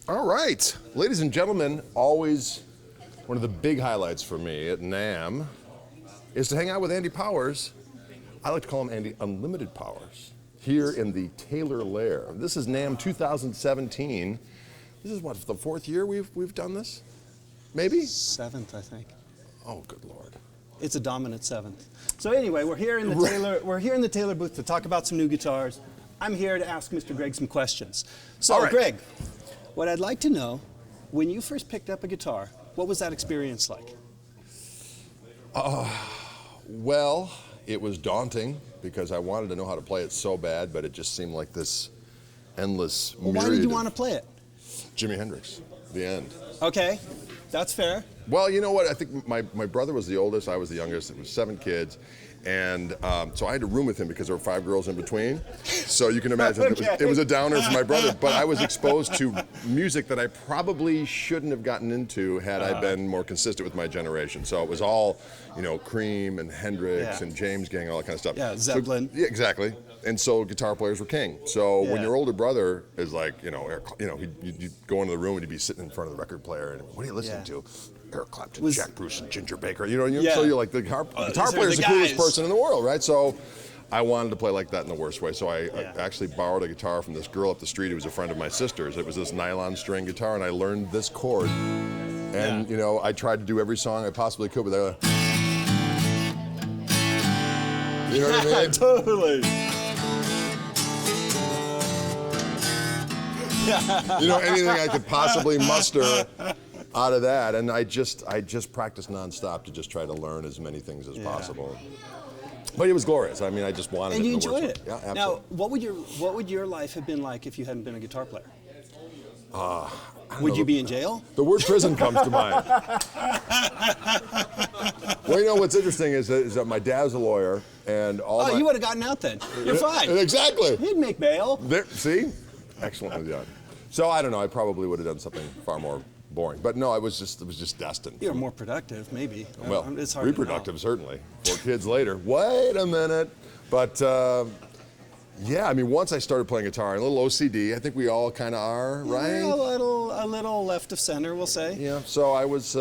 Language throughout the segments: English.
All right, ladies and gentlemen, always one of the big highlights for me at NAMM is to hang out with Andy Powers. I like to call him Andy Unlimited Powers, here in the Taylor Lair. This is NAMM 2017. This is what, the fourth year we've done this? Maybe? Seventh, I think. Oh, good Lord. It's a dominant seventh. So anyway, we're here in the Taylor booth to talk about some new guitars. I'm here to ask Mr. Greg some questions. So All right. Greg, what I'd like to know, when you first picked up a guitar, what was that experience like? Well, it was daunting because I wanted to know how to play it so bad, but it just seemed like this endless Well, why myriad did you of want to play it? Jimi Hendrix, the end. Okay, that's fair. Well, you know what? I think my brother was the oldest. I was the youngest. It was 7 kids. And so I had to room with him because there were 5 girls in between. So you can imagine it was a downer for my brother. But I was exposed to music that I probably shouldn't have gotten into had I been more consistent with my generation. So it was all, you know, Cream and Hendrix and James Gang, all that kind of stuff. Yeah, Zeppelin. So, yeah, exactly. And so guitar players were king. So when your older brother is like, you'd go into the room and he'd be sitting in front of the record player and what are you listening to? Eric Clapton, Jack Bruce, and Ginger Baker. So you're like, the guitar player is the coolest person in the world, right? So I wanted to play like that in the worst way. So I actually borrowed a guitar from this girl up the street who was a friend of my sister's. It was this nylon string guitar, and I learned this chord. And, I tried to do every song I possibly could, but they were like, you know what I mean? Totally. Anything I could possibly muster out of that, and I just practiced nonstop to just try to learn as many things as possible. But it was glorious. I mean, I just wanted it. And you enjoyed it. Yeah, absolutely. Now, what would your life have been like if you hadn't been a guitar player? Would you be in jail? The word prison comes to mind. Well, what's interesting is that my dad's a lawyer, and all. You would have gotten out then. You're fine. Exactly. You'd make bail. See, excellent. Yeah. So I don't know. I probably would have done something far more boring, but no, it was just destined. You're more productive, maybe. Well, it's hard reproductive, certainly. 4 kids later. Wait a minute. But yeah, I mean, once I started playing guitar, a little OCD. I think we all kind of are, right? A little left of center, we'll say. Yeah. So I was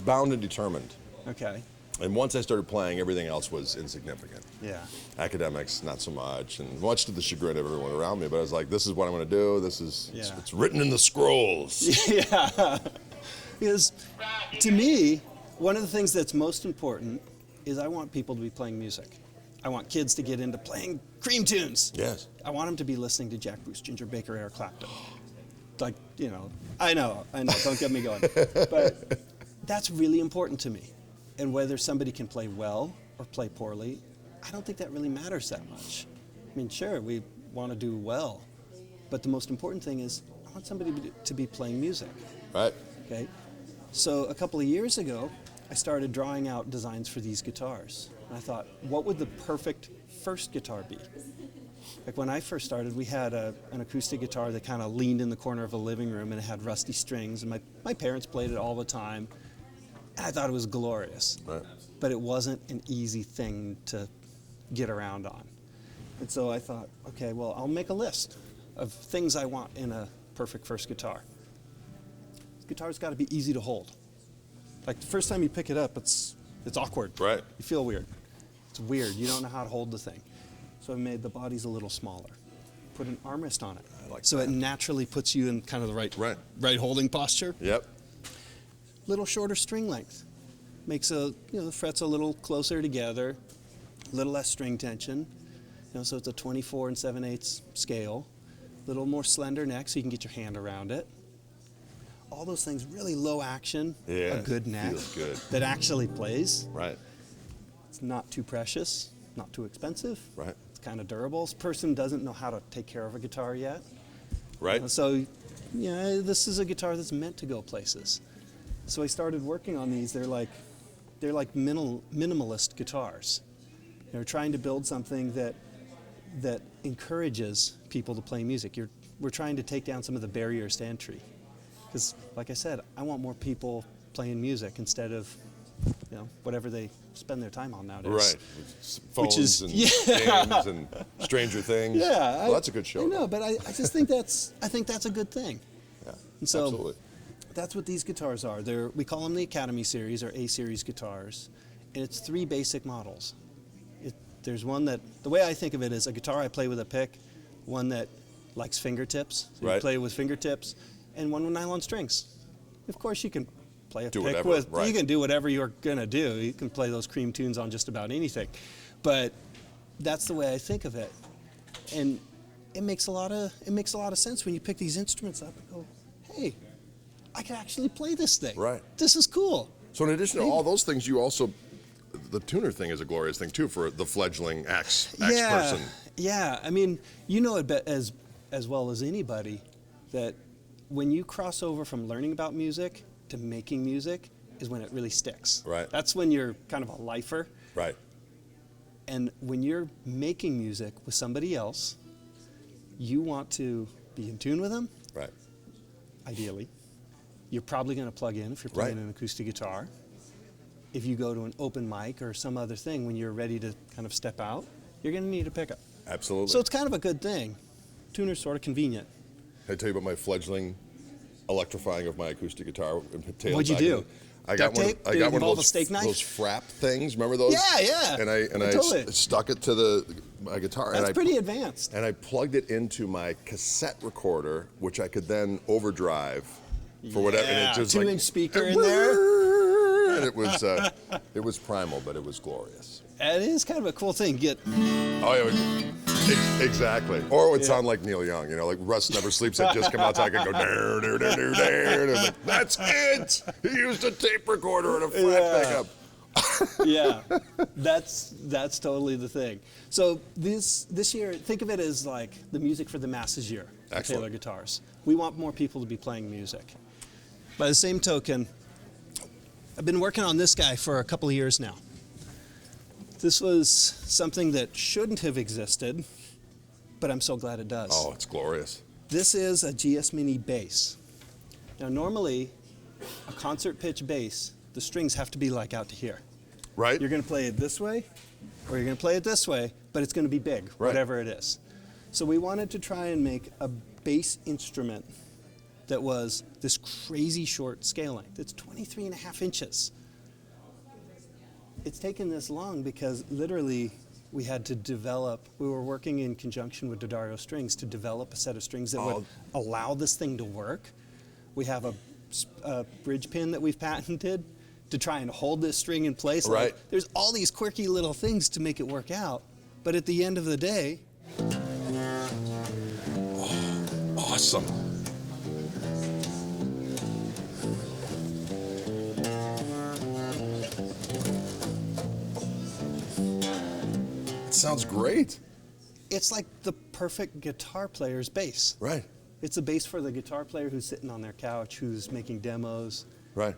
bound and determined. Okay. And once I started playing, everything else was insignificant. Yeah. Academics, not so much, and much to the chagrin of everyone around me. But I was like, this is what I'm going to do. This is it's written in the scrolls. Yeah. Because to me, one of the things that's most important is I want people to be playing music. I want kids to get into playing Cream tunes. Yes. I want them to be listening to Jack Bruce, Ginger Baker, Eric Clapton. Like, I know, don't get me going. But that's really important to me. And whether somebody can play well or play poorly, I don't think that really matters that much. I mean, sure, we want to do well, but the most important thing is I want somebody to be playing music. Right. Okay. So a couple of years ago, I started drawing out designs for these guitars. And I thought, what would the perfect first guitar be? Like when I first started, we had an acoustic guitar that kind of leaned in the corner of a living room and it had rusty strings, and my parents played it all the time. And I thought it was glorious. Right. But it wasn't an easy thing to get around on. And so I thought, okay, well, I'll make a list of things I want in a perfect first guitar. This guitar's got to be easy to hold. Like the first time you pick it up, it's awkward. Right. You feel weird. It's weird. You don't know how to hold the thing. So I made the bodies a little smaller. Put an armrest on it. So it naturally puts you in kind of the right holding posture. Yep. Little shorter string length. Makes the frets a little closer together, a little less string tension. So it's a 24 7/8 scale. A little more slender neck so you can get your hand around it. All those things, really low action, a good neck feels good. that actually plays. Right. It's not too precious, not too expensive. Right. It's kind of durable. This person doesn't know how to take care of a guitar yet. Right. So, this is a guitar that's meant to go places. So I started working on these. They're like minimalist guitars. They're trying to build something that encourages people to play music. We're trying to take down some of the barriers to entry. Because, like I said, I want more people playing music instead of, whatever they spend their time on nowadays. Right. Phones and games and Stranger Things. Yeah. Well, that's a good show. I know, but I just think that's a good thing. Yeah. And so Absolutely. that's what these guitars are. We call them the Academy Series or A-Series guitars. And it's 3 basic models. There's one that, the way I think of it is a guitar I play with a pick, one that likes fingertips, so you play with fingertips, and one with nylon strings. Of course you can play a pick with, you can do whatever you're gonna do. You can play those cream tunes on just about anything. But that's the way I think of it. And it makes a lot of sense when you pick these instruments up and go, hey, I can actually play this thing. Right. This is cool. So in addition to all those things, you also, the tuner thing is a glorious thing too for the fledgling X person. Yeah, I mean, you know it as well as anybody that when you cross over from learning about music to making music is when it really sticks. Right. That's when you're kind of a lifer. Right. And when you're making music with somebody else, you want to be in tune with them. Right. Ideally. You're probably going to plug in if you're playing an acoustic guitar. If you go to an open mic or some other thing when you're ready to kind of step out, you're going to need a pickup. Absolutely. So it's kind of a good thing. Tuner's sort of convenient. Can I tell you about my fledgling electrifying of my acoustic guitar? What'd you do? I got one of those steak knife? those frap things. Remember those? Yeah. And I stuck it to my guitar. That's pretty advanced. And I plugged it into my cassette recorder, which I could then overdrive for whatever. And it just 2-inch speaker in there. And it was primal, but it was glorious. It is kind of a cool thing. Exactly. Or it would sound like Neil Young, like Rust Never Sleeps had just come out, so I could go there. And I was like, that's it. He used a tape recorder and a flat pickup. Yeah, that's totally the thing. So this year, think of it as like the music for the masses year. Taylor Guitars. We want more people to be playing music. By the same token, I've been working on this guy for a couple of years now. This was something that shouldn't have existed, but I'm so glad it does. Oh, it's glorious. This is a GS Mini bass. Now, normally, a concert pitch bass, the strings have to be like out to here. Right. You're going to play it this way, or you're going to play it this way, but it's going to be big, whatever it is. So we wanted to try and make a bass instrument that was this crazy short scale length. It's 23.5 inches. It's taken this long because literally we were working in conjunction with D'Addario Strings to develop a set of strings that would allow this thing to work. We have a bridge pin that we've patented to try and hold this string in place. Right. There's all these quirky little things to make it work out, but at the end of the day... Awesome. Sounds great. It's like the perfect guitar player's bass. Right. It's a bass for the guitar player who's sitting on their couch, who's making demos. Right.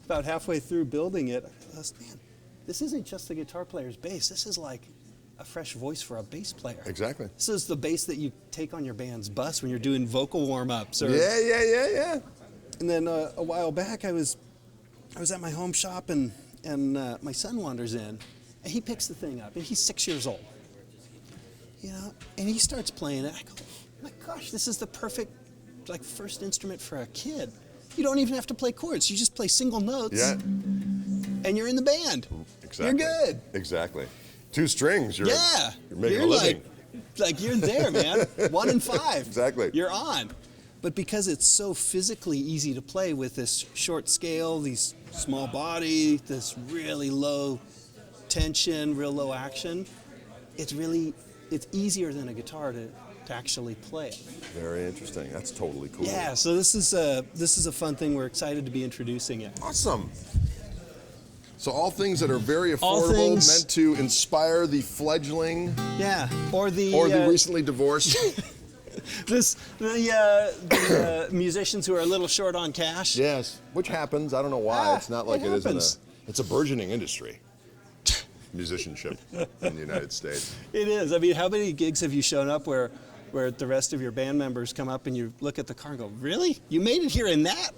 About halfway through building it, I realized, man, this isn't just the guitar player's bass. This is like a fresh voice for a bass player. Exactly. This is the bass that you take on your band's bus when you're doing vocal warm-ups. Yeah. And then a while back, I was at my home shop, and my son wanders in. And he picks the thing up, and he's 6 years old, and he starts playing it. I go, my gosh, this is the perfect, first instrument for a kid. You don't even have to play chords. You just play single notes, and you're in the band. Exactly. You're good. Exactly. 2 strings, you're making a living. You're there, man. 1 in 5. Exactly. You're on. But because it's so physically easy to play with this short scale, these small body, this really low tension, real low action, it's easier than a guitar to actually play it. Very interesting. That's totally cool. Yeah, so this is a fun thing. We're excited to be introducing it. Awesome. So all things that are very affordable, meant to inspire the fledgling, or the recently divorced. the musicians who are a little short on cash. Yes, which happens. I don't know why. It's not like it isn't it's a burgeoning industry. Musicianship in the United States. It is. I mean, how many gigs have you shown up where the rest of your band members come up and you look at the car and go, really? You made it here in that?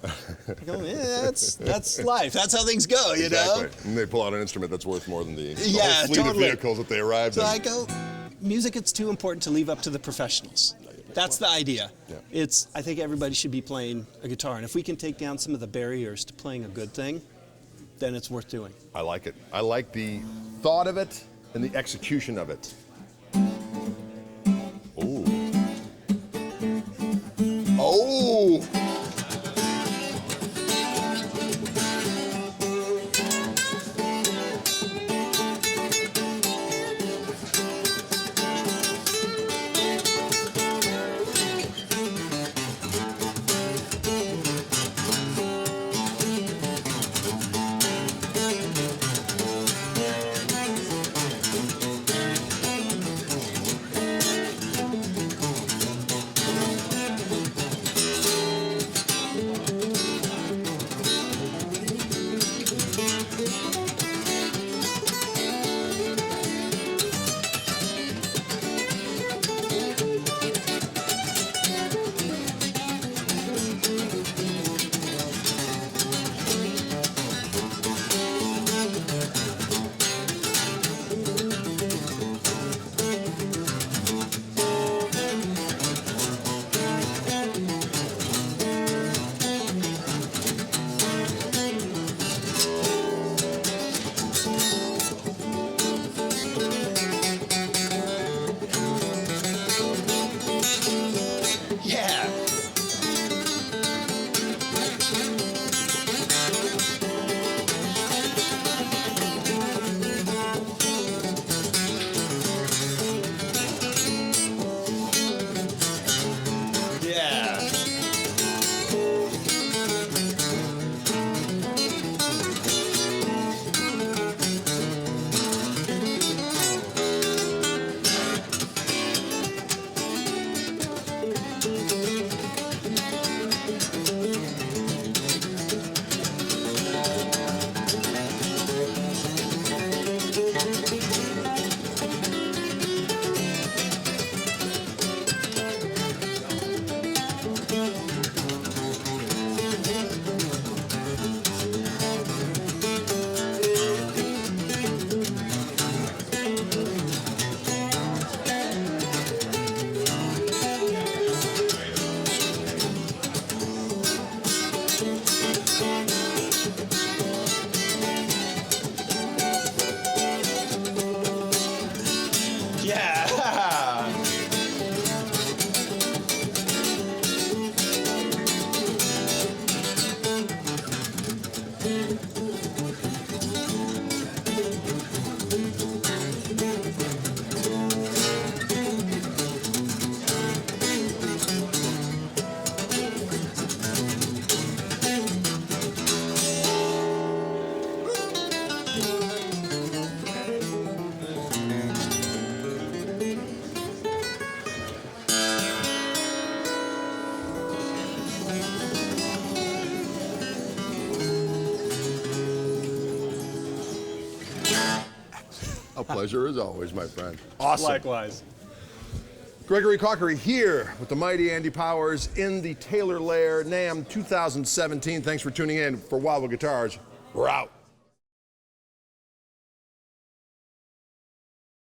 I go, yeah, that's life. That's how things go, you know? And they pull out an instrument that's worth more than the whole fleet of vehicles that they arrived in. So I go, music, it's too important to leave up to the professionals. That's the idea. Yeah. I think everybody should be playing a guitar, and if we can take down some of the barriers to playing a good thing, then it's worth doing. I like it. I like the thought of it and the execution of it. Ooh. Oh! A pleasure as always, my friend. Awesome. Likewise. Gregory Cockery here with the mighty Andy Powers in the Taylor Lair NAMM 2017. Thanks for tuning in for Wildwood Guitars. We're out.